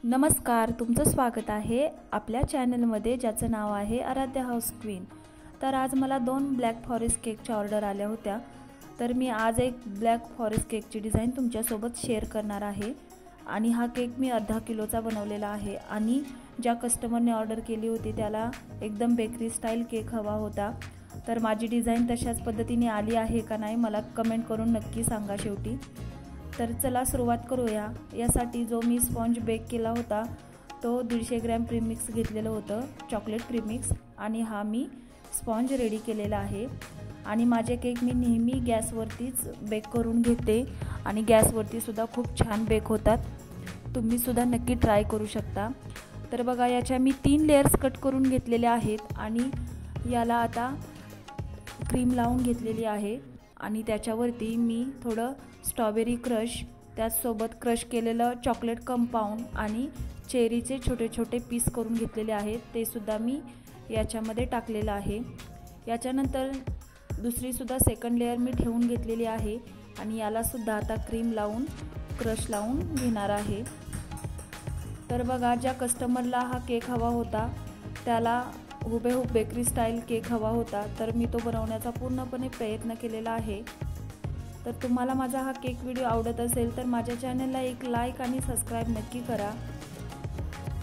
नमस्कार, तुमचं स्वागत आहे आपल्या चॅनलमध्ये ज्याचं नाव आहे आराध्या हाऊस क्वीन। तर आज मला 2 ब्लॅक फॉरेस्ट केकच्या ऑर्डर आल्या होत्या। तर मी आज एक ब्लॅक फॉरेस्ट केकची डिझाइन तुमच्यासोबत शेअर करणार आहे। आणि हा केक मी अर्धा किलोचा बनवलेला आहे आणि ज्या कस्टमरने ऑर्डर केली होती त्याला एकदम बेकरी स्टाईल केक हवा होता। तर माझी डिझाइन तशाच पद्धतीने आली आहे का नाही मला कमेंट करून नक्की सांगा शेवटी। तर चला सुरुवात करूया। यासाठी जो मी स्पॉन्ज बेक केला होता तो 150 ग्रॅम प्रीमिक्स घेतलेलं होतं, चॉकलेट प्रीमिक्स, आणि हा मी स्पॉन्ज रेडी केलेला आहे। आणि माझे केक मी नेहमी गॅसवरतीच बेक करून घेते आणि गॅसवरती सुद्धा खूप छान बेक होतात। तुम्ही सुद्धा नक्की ट्राय करू शकता। तर बघा, याच्या मी 3 लेयर्स कट करून घेतलेले आहेत आणि याला आता क्रीम लावून घेतलेली आहे। आणि त्याच्यावरती मी थोडं स्ट्रॉबेरी क्रश, त्याचसोबत क्रश केलेलं चॉकलेट कंपाऊंड आणि चेरीचे छोटे छोटे पीस करून घेतलेले आहेत, ते सुद्धा मी याच्यामध्ये टाकलेलं आहे। याच्यानंतर दुसरीसुद्धा सेकंड लेयर मी ठेवून घेतलेली आहे आणि याला सुद्धा आता क्रीम लावून क्रश लावून घेणार आहे। तर बघा, ज्या कस्टमरला हा केक हवा होता त्याला हुबेहूब बेकरी स्टाईल केक हवा होता, तर मी तो बनवण्याचा पूर्णपणे प्रयत्न केलेला आहे। तर तुम्हाला माझा हा केक व्हिडिओ आवडत असेल तर माझ्या चॅनलला एक लाईक आणि सबस्क्राईब नक्की करा।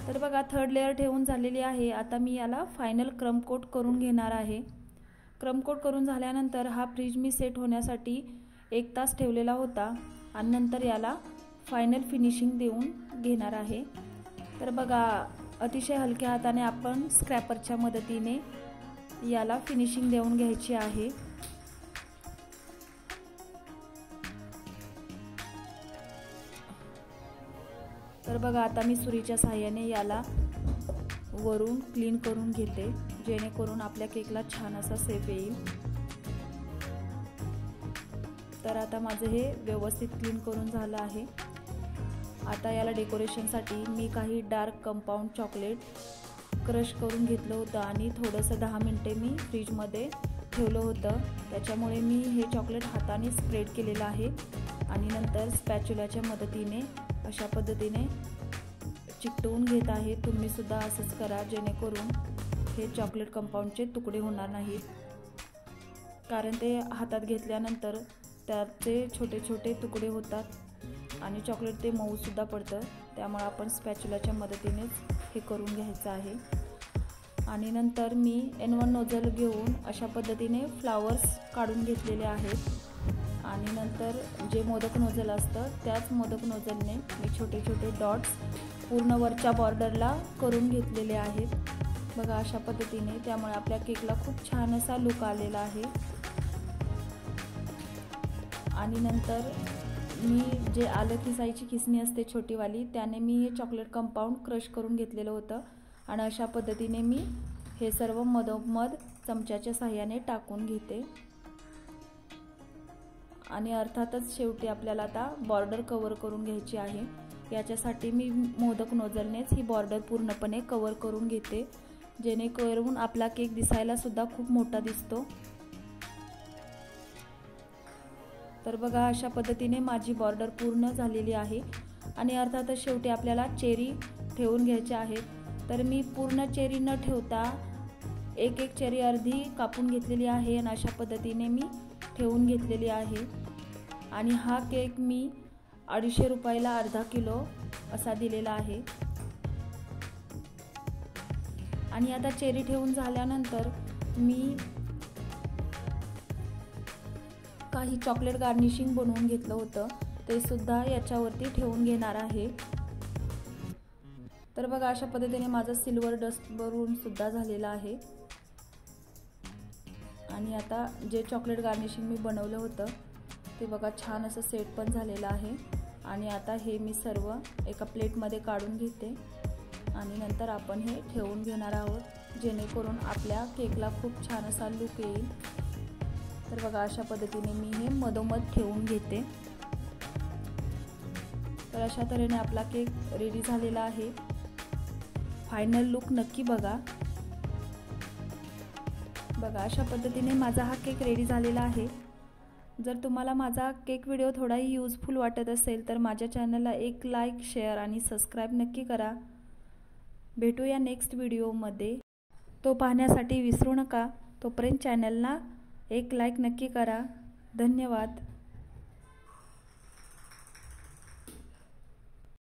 तर बघा, थर्ड लेयर ठेवून झालेली आहे। आता मी याला फायनल क्रम कोट करून घेणार आहे। क्रम कोट करून झाल्यानंतर हा फ्रीज मी सेट होण्यासाठी 1 तास ठेवलेला होता आणि नंतर याला फायनल फिनिशिंग देऊन घेणार आहे। तर बघा, अतिशय हलक्या हाताने आपण स्क्रॅपरच्या मदतीने याला फिनिशिंग देऊन घ्यायची आहे। तर बघा, आता मी सुरीच्या सहाय्याने याला वरून क्लीन करून घेते, जेणेकरून आपल्या केकला छान असा शेप येईल। तर आता माझं हे व्यवस्थित क्लीन करून झालं आहे। आता याला डेकोरेशनसाठी मी काही डार्क कंपाऊंड चॉकलेट क्रश करून घेतलं होतं आणि थोडंसं 10 मिनिटे मी फ्रीजमध्ये ठेवलं होतं, त्याच्यामुळे मी हे चॉकलेट हाताने स्प्रेड केलेलं आहे। आणि नंतर स्पॅच्युलाच्या मदतीने अशा पद्धतीने चिकटवून घेत आहे। तुम्हीसुद्धा असंच करा, जेणेकरून हे चॉकलेट कंपाऊंडचे तुकडे होणार नाहीत, कारण ते हातात घेतल्यानंतर त्याचे छोटे छोटे तुकडे होतात आणि चॉकलेट ते मऊसुद्धा पडतं। त्यामुळे आपण स्पॅच्युलाच्या मदतीनेच हे करून घ्यायचं आहे। आणि नंतर मी N1 नोझल घेऊन अशा पद्धतीने फ्लावर्स काढून घेतलेले आहेत आणि नंतर जे मोदक नोझल असतं त्याच मोदक नोझलने मी छोटे छोटे डॉट्स पूर्ण वरच्या बॉर्डरला करून घेतलेले आहेत। बघा, अशा पद्धतीने, त्यामुळे आपल्या केकला खूप छान असा लुक आलेला आहे। आणि नंतर मी जे आलं खिसायची खिसणी असते छोटीवाली, त्याने मी हे चॉकलेट कंपाऊंड क्रश करून घेतलेलं होतं आणि अशा पद्धतीने मी हे सर्व मधोमध चमच्याच्या सहाय्याने टाकून घेते। आणि अर्थातच शेवटी आपल्याला आता बॉर्डर कव्हर करून घ्यायची आहे। याच्यासाठी मी मोदक नोझलनेच ही बॉर्डर पूर्णपणे कव्हर करून घेते, जेणेकरून आपला केक दिसायला सुद्धा खूप मोठा दिसतो। तर बघा, अशा पद्धतीने माझी बॉर्डर पूर्ण झालेली आहे। आणि अर्थातच शेवटी आपल्याला चेरी ठेवून घ्यायचे आहेत। तर मी पूर्ण चेरी न ठेवता एक चेरी अर्धी कापून घेतलेली आहे आणि अशा पद्धतीने मी ठेवून घेतलेली आहे। आणि हा केक मी 250 रुपयाला अर्धा किलो असा दिलेला आहे। आणि आता चेरी ठेवून झाल्यानंतर मी काही चॉकलेट गार्निशिंग बनवून घेतलं होतं, ते सुद्धा याच्यावरती ठेवून घेणार आहे। तर बघा, अशा पद्धतीने माझं सिल्वर डस्ट बनवून सुद्धा झालेलं आहे। आणि आता जे चॉकलेट गार्निशिंग मी बनवलं होतं ते बघा छान असं सेट पण झालेलं आहे। आणि आता हे मी सर्व एका प्लेटमध्ये काढून घेते आणि नंतर आपण हे ठेवून घेणार आहोत, जेणेकरून आपल्या केकला खूप छान असा लुक येईल। तर बघा, अशा पद्धतीने मी हे मधोमध ठेवून घेते। तर अशा तऱ्हेने आपला केक रेडी झालेला आहे। फायनल लुक नक्की बघा। बघा, अशा पद्धतीने माझा हा केक रेडी झालेला आहे। जर तुम्हाला माझा केक व्हिडिओ थोडाही यूजफुल वाटत असेल तर माझ्या चॅनलला एक लाईक, शेअर आणि सबस्क्राईब नक्की करा। भेटूया नेक्स्ट व्हिडिओमध्ये, तो पाहण्यासाठी विसरू नका। तोपर्यंत चॅनलला एक लाईक नक्की करा। धन्यवाद।